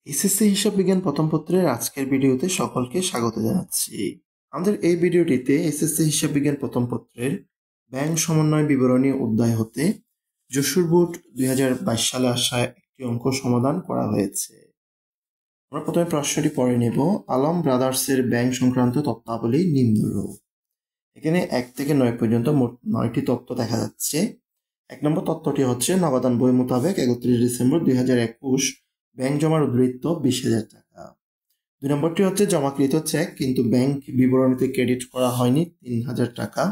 SSC হিসাব বিজ্ঞান প্রথম পত্রের আজকের ভিডিওতে সকলকে স্বাগত জানাচ্ছি। আমাদের এই ভিডিওটিতে এসএসসি হিসাব বিজ্ঞান প্রথম পত্রের ব্যাংক সমন্বয় বিবরণী অধ্যায় হতে যশোর বোর্ড 2022 সালে আসা একটি অঙ্ক সমাধান করা হয়েছে। আমরা প্রথমে প্রশ্নটি পড়ে নেব। আলম ব্রাদার্সের ব্যাংক সংক্রান্ত তথ্যাবলী নিম্নরূপ। এখানে 1 থেকে 9 পর্যন্ত মোট 9টি তথ্য দেখা যাচ্ছে। 1 নম্বর তথ্যটি হচ্ছে নগদান বই মোতাবেক 31 ডিসেম্বর 2021 ব্যাংক জমার উদ্বৃত্ত 20,000 টাকা। 2 নম্বরটি হচ্ছে জমাকৃত চেক কিন্তু ব্যাংক বিবরণীতে ক্রেডিট করা হয়নি 3,000 টাকা।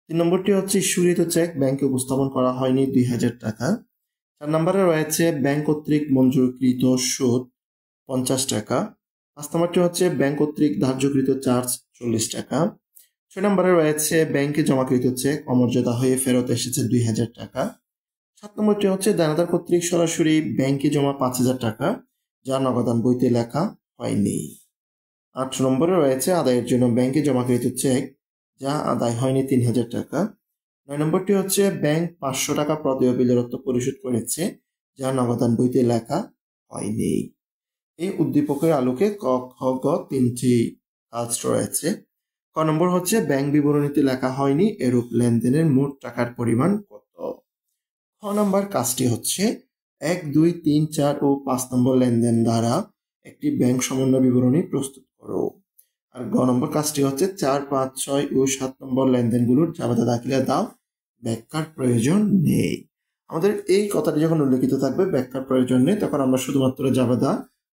3 নম্বরটি হচ্ছে ইস্যুকৃত চেক ব্যাংকে উপস্থাপন করা হয়নি 2,000 টাকা। 4 নম্বরে রয়েছে ব্যাংক কর্তৃক মঞ্জুরকৃত সুদ 50 টাকা। 5 নম্বরটি হচ্ছে ব্যাংক কর্তৃক ধার্যকৃত চার্জ 40 টাকা। 6 নম্বরে রয়েছে ব্যাংকে জমাকৃত চেক অমর্যাদা হয়ে ফেরত এসেছে 2,000 টাকা। 7 নম্বরটি হচ্ছে দানাদার কর্তৃক সরাসরি ব্যাংকে জমা 5,000 টাকা যা নগদান বইতে লেখা হয়নি। 8 নম্বরে রয়েছে আদায়ের জন্য ব্যাংকে জমাকৃত চেক যা আদায় হয়নি 3,000 টাকা। 9 নম্বরটি হচ্ছে ব্যাংক 500 টাকা প্রদেয় বিলের অর্থ পরিশোধ করেছে যা নগদান বইতে লেখা হয়নি। এই উদ্দীপকের আলোকে ক, খ, গ তিনটি কাজ রয়েছে। ক নম্বর হচ্ছে ব্যাংক বিবরণীতে লেখা হয়নি এরূপ লেনদেনের মোট টাকার পরিমাণ কত। খ নম্বর কাজটি হচ্ছে 1, 2, 3, 4 ও 5 নম্বর লেনদেন দ্বারা একটি ব্যাংক সমন্বয় বিবরণী প্রস্তুত করো। আর গ নম্বর কাজটি হচ্ছে 4, 5, 6 ও 7 নম্বর লেনদেনগুলোর জাবেদা দাখিলে দাও, ব্যাখ্যার প্রয়োজন নেই। আমাদের এই কথাটি যখন উল্লেখিত থাকবে ব্যাখ্যার প্রয়োজন নেই তখন আমরা শুধুমাত্র জাবেদা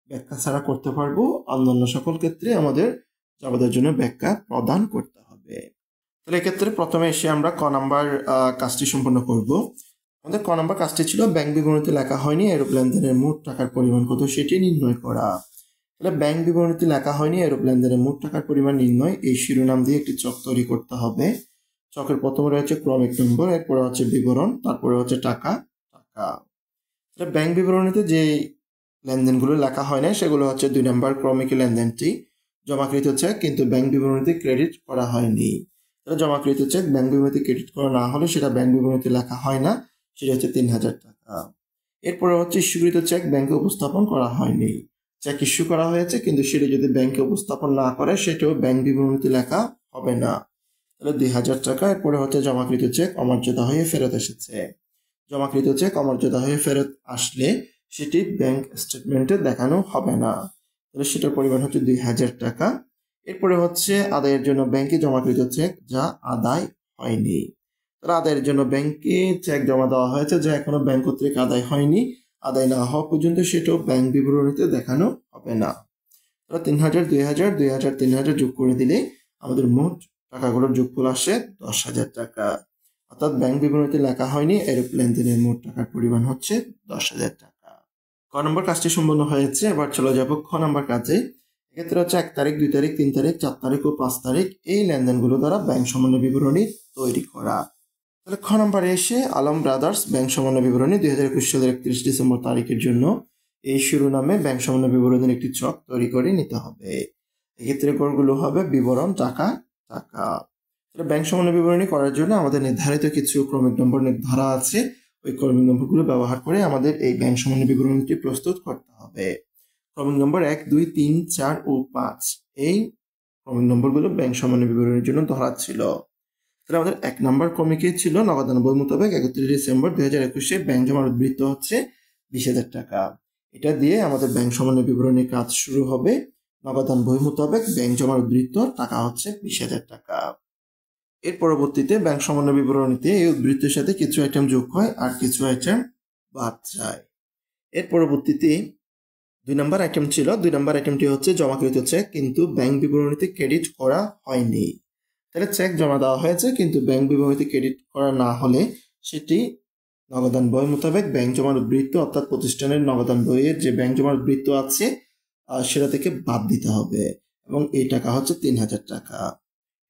ব্যাখ্যা ছাড়া করতে পারবো। অন্যান্য সকল ক্ষেত্রে আমাদের জাবেদার জন্য ব্যাখ্যা প্রদান করতে হবে। তাহলে এক্ষেত্রে প্রথমে এসে আমরা ক নাম্বার কাজটি সম্পন্ন করব। আমাদের ক নাম্বার কাজটি ছিল ব্যাংক বিবরণীতে লেখা হয়নি এরূপ লেনদেনের মোট টাকার পরিমাণ কত সেটি নির্ণয় করা। তাহলে ব্যাংক বিবরণীতে লেখা হয়নি এরূপ লেনদেনের মোট টাকার পরিমাণ নির্ণয়, এই শিরোনাম দিয়ে একটি চক তৈরি করতে হবে। চকের প্রথমে রয়েছে ক্রমিক নম্বর, এরপরে হচ্ছে বিবরণ, তারপরে হচ্ছে টাকা। তাহলে ব্যাংক বিবরণীতে যে লেনদেনগুলো লেখা হয় না সেগুলো হচ্ছে 2 নম্বর ক্রমিক লেনদেনটি জমাকৃত চেক কিন্তু ব্যাংক বিবরণীতে ক্রেডিট করা হয়নি। তাহলে জমাকৃত চেক ব্যাংক বিবরণীতে ক্রেডিট করা না হলে সেটা ব্যাংক বিবরণীতে লেখা হয় না, সেটা হচ্ছে 3,000 টাকা। এরপরে হচ্ছে ইস্যুকৃত চেক ব্যাংকে উপস্থাপন করা হয়নি। চেক ইস্যু করা হয়েছে কিন্তু সেটা যদি ব্যাংকে উপস্থাপন না করে সেটাও ব্যাংক বিবরণীতে লেখা হবে না। তাহলে 2,000 টাকা। এরপরে হচ্ছে জমাকৃত চেক অমর্যাদা হয়ে ফেরত এসেছে। জমাকৃত চেক অমর্যাদা হয়ে ফেরত আসলে সেটি ব্যাংক স্টেটমেন্টে দেখানো হবে না। তাহলে সেটার পরিমাণ হচ্ছে 2,000 টাকা। এরপরে হচ্ছে আদায়ের জন্য ব্যাংকে জমাকৃত চেক যা আদায় হয়নি। তাহলে আদায়ের জন্য ব্যাংকে চেক জমা দেওয়া হয়েছে যা এখনো ব্যাংক কর্তৃক আদায় হয়নি, আদায় না হওয়া পর্যন্ত সেটাও ব্যাংক বিবরণীতে দেখানো হবে না। তাহলে 3,000, 2,000, 2,000, 3,000 যোগ করে দিলে আমাদের মোট টাকাগুলোর যোগফল আসে 10,000 টাকা। অর্থাৎ ব্যাংক বিবরণীতে লেখা হয়নি এরূপ লেনদেনের মোট টাকার পরিমাণ হচ্ছে 10,000 টাকা। ক নম্বর কাজটি সম্পন্ন হয়েছে। এবার চলে যাব খ নম্বর কাজে। এক্ষেত্রে হচ্ছে 1 তারিখ, 2 তারিখ, 3 তারিখ, 4 তারিখ ও 5 তারিখ এই লেনদেনগুলো দ্বারা ব্যাংক সমন্বয় বিবরণী তৈরি করা। তাহলে খ নম্বরে এসে আলম ব্রাদার্স ব্যাংক সমন্বয় বিবরণী 2021 সালের 31 ডিসেম্বর তারিখের জন্য এই শিরোনামে ব্যাংক সমন্বয় বিবরণীর একটি ছক তৈরি করে নিতে হবে। এক্ষেত্রে কোনগুলো হবে বিবরণ, টাকা। ব্যাংক সমন্বয় বিবরণী করার জন্য আমাদের নির্ধারিত কিছু ক্রমিক নম্বর ধরা আছে, ওই ক্রমিক নম্বরগুলো ব্যবহার করে আমাদের এই ব্যাংক সমন্বয় বিবরণীটি প্রস্তুত করতে হবে। ক্রমিক নম্বর 1, 2, 3, 4 ও 5 এই ক্রমিক নম্বরগুলো ব্যাংক সমন্বয় বিবরণীর জন্য ধরা ছিল। তাহলে আমাদের 1 নম্বর ক্রমিকে ছিল নগদান বই মোতাবেক 31 ডিসেম্বর 2021 ব্যাংক জমার উদ্বৃত্ত হচ্ছে 20,000 টাকা। এটা দিয়ে আমাদের ব্যাংক সমন্বয় বিবরণীর কাজ শুরু হবে। নগদান বই মোতাবেক ব্যাংক জমার উদ্বৃত্ত টাকা হচ্ছে 20,000 টাকা। এর পরবর্তীতে ব্যাংক সমন্বয় বিবরণীতে এই উদ্বৃত্তের সাথে কিছু আইটেম যোগ হয় আর কিছু আইটেম বাদ যায়। এর পরবর্তীতে 2 নম্বর আইটেম ছিল। 2 নম্বর আইটেমটি হচ্ছে জমাকৃত চেক কিন্তু ব্যাংক বিবরণীতে ক্রেডিট করা হয়নি। তাহলে চেক জমা দেওয়া হয়েছে কিন্তু ব্যাংক বিবরণীতে ক্রেডিট করা না হলে সেটি নগদান বই মোতাবেক ব্যাংক জমার উদ্বৃত্ত অর্থাৎ প্রতিষ্ঠানের নগদান বইয়ের যে ব্যাংক জমার উদ্বৃত্ত আছে সেটা থেকে বাদ দিতে হবে এবং এই টাকা হচ্ছে 3,000 টাকা।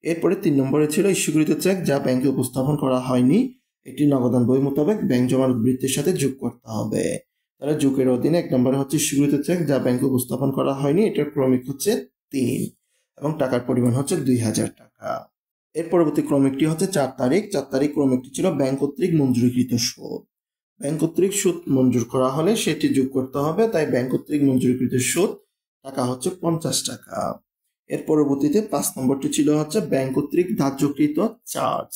এরপরে 3 নম্বরে ছিল ইস্যুকৃত চেক যা ব্যাংকে উপস্থাপন করা হয়নি, এটি নগদান বই মোতাবেক ব্যাংক জমার উদ্বৃত্তের সাথে যোগ করতে হবে। তাহলে যোগের অধীনে 1 নম্বরে হচ্ছে ইস্যুকৃত চেক যা ব্যাংকে উপস্থাপন করা হয়নি, এটার ক্রমিক হচ্ছে 3 এবং টাকার পরিমাণ হচ্ছে 2,000 টাকা। এর পরবর্তী ক্রমিকটি হচ্ছে 4 তারিখ। 4 তারিখ ক্রমিকটি ছিল ব্যাংক কর্তৃক মঞ্জুরিকৃত সুদ। ব্যাংক কর্তৃক সুদ মঞ্জুর করা হলে সেটি যোগ করতে হবে, তাই ব্যাংক কর্তৃক মঞ্জুরকৃত সুদ টাকা হচ্ছে 50 টাকা। এর পরবর্তীতে 5 নম্বরটি ছিল হচ্ছে ব্যাংক কর্তৃক ধার্যকৃত চার্জ।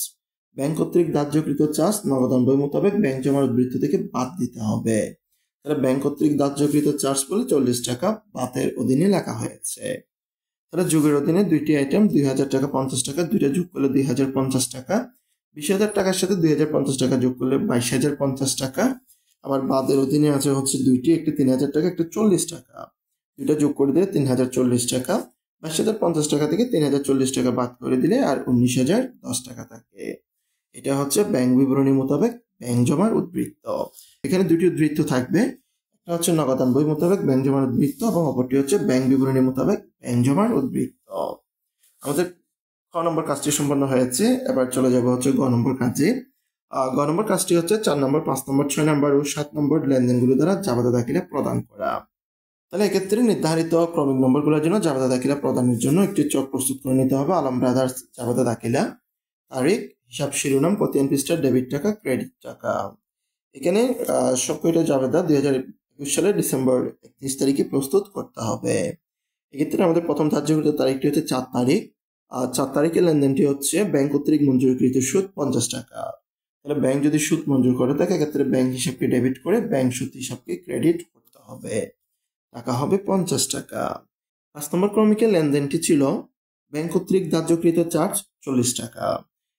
ব্যাংক কর্তৃক ধার্যকৃত চার্জ নগদান বই মোতাবেক ব্যাংক জমার উদ্বৃত্ত থেকে বাদ দিতে হবে। তাহলে ব্যাংক কর্তৃক ধার্যকৃত চার্জ বলে 40 টাকা বাতের অধীনে লেখা হয়েছে। তাহলে যোগের অধীনে দুইটি আইটেম 2000 টাকা 50 টাকা, দুইটা যোগ করলে 2050 টাকা, 20,000 টাকার সাথে 2050 টাকা যোগ করলে 22,050 টাকা। আবার বাদের অধীনে আছে হচ্ছে দুইটি, একটি 3000 টাকা, একটা 40 টাকা, দুইটা যোগ করে দিলে 3040 টাকা। 22,050 টাকা থেকে 3040 টাকা বাদ করে দিলে আর 19,010 টাকা থাকে। এটা হচ্ছে ব্যাংক বিবরণী মোতাবেক ব্যাংক জমার উদ্বৃত্ত। এখানে দুটি উদ্বৃত্ত থাকবে, একটা হচ্ছে নগদান বই মোতাবেক ব্যাংক জমার উদ্বৃত্ত এবং অপরটি হচ্ছে ব্যাংক বিবরণী মোতাবেক ব্যাংক জমার উদ্বৃত্ত। আমাদের খ নম্বর কাজটি সম্পন্ন হয়েছে। এবার চলে যাব হচ্ছে গ নম্বর কাজে। গ নম্বর কাজটি হচ্ছে 4 নম্বর, 5 নম্বর, 6 নম্বর ও 7 নম্বর লেনদেনগুলো দ্বারা জাবেদা দাখিলা প্রদান করা। তাহলে এক্ষেত্রে নির্ধারিত ক্রমিক নম্বরগুলোর জন্য জাবেদা দাখিলা প্রদানের জন্য একটি চক প্রস্তুত করে নিতে হবে। আলম ব্রাদার্স জাবেদা দাখিলা, তারিখ, হিসাব শিরোনাম, প্রতিদিন পৃষ্ঠা, ডেবিট টাকা, ক্রেডিট টাকা। এখানে সবকটা জাবেদা 2021 সালের ডিসেম্বর 31 তারিখে প্রস্তুত করতে হবে। এক্ষেত্রে আমাদের প্রথম ধার্যকৃত তারিখটি হচ্ছে 4 তারিখ। আর 4 তারিখের লেনদেনটি হচ্ছে ব্যাংক কর্তৃক মঞ্জুরকৃত সুদ 50 টাকা। তাহলে ব্যাংক যদি সুদ মঞ্জুর করে থাকে এক্ষেত্রে ব্যাংক হিসাবকে ডেবিট করে ব্যাংক সুদ হিসাবকে ক্রেডিট করতে হবে, টাকা হবে 50 টাকা। 5 নম্বর ক্রমিকের লেনদেনটি ছিল ব্যাংক কর্তৃক ধার্যকৃত চার্জ 40 টাকা।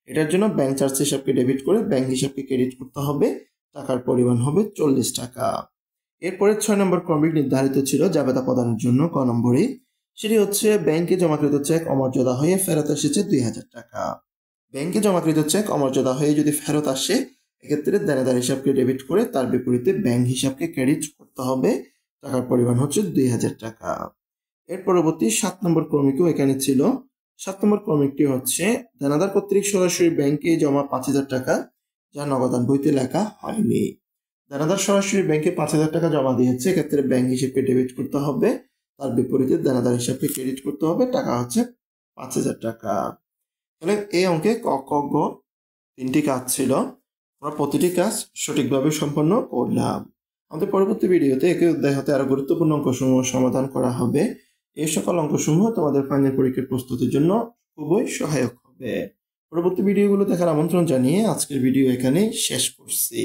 এটার জন্য ব্যাংক চার্জ হিসাবকে ডেবিট করে ব্যাংক হিসাবকে ক্রেডিট করতে হবে, টাকার পরিমাণ হবে 40 টাকা। এরপরে 6 নম্বর ক্রমিক নির্ধারিত ছিল জাবেদা প্রদানের জন্য ক নম্বরে, সেটি হচ্ছে ব্যাংকে জমাকৃত চেক অমর্যাদা হয়ে ফেরত এসেছে 2000 টাকা। ব্যাংকে জমাকৃত চেক অমর্যাদা হয়ে যদি ফেরত আসে এক্ষেত্রে দেনাদার হিসাবকে ডেবিট করে তার বিপরীতে ব্যাংক হিসাবকে ক্রেডিট করতে হবে, টাকার পরিমাণ হচ্ছে 2000 টাকা। এর পরবর্তী 7 নম্বর ক্রমিকও এখানে ছিল। 7 নম্বর ক্রমিকটি হচ্ছে দেনাদার কর্তৃক সরাসরি ব্যাংকে জমা 5000 টাকা যা নগদান বইতে লেখা হয়নি। দেনাদার সরাসরি ব্যাংকে 5000 টাকা জমা দিয়েছে, এক্ষেত্রে ব্যাংক হিসাবকে ডেবিট করতে হবে, তার বিপরীতে দেনাদার হিসাবকে ক্রেডিট করতে হবে, টাকা হচ্ছে 5000 টাকা। তাহলে এই অঙ্কে ক, খ, গ 3টি কাজ ছিল। আমরা প্রতিটি কাজ সঠিকভাবে সম্পন্ন করলাম। আমাদের পরবর্তী ভিডিওতে একই অধ্যায় হতে আরো গুরুত্বপূর্ণ অঙ্কসমূহ সমাধান করা হবে। এই সকল অঙ্কসমূহ তোমাদের ফাইনাল পরীক্ষার প্রস্তুতির জন্য খুবই সহায়ক হবে। পরবর্তী ভিডিওগুলো দেখার আমন্ত্রণ জানিয়ে আজকের ভিডিও এখানেই শেষ করছি।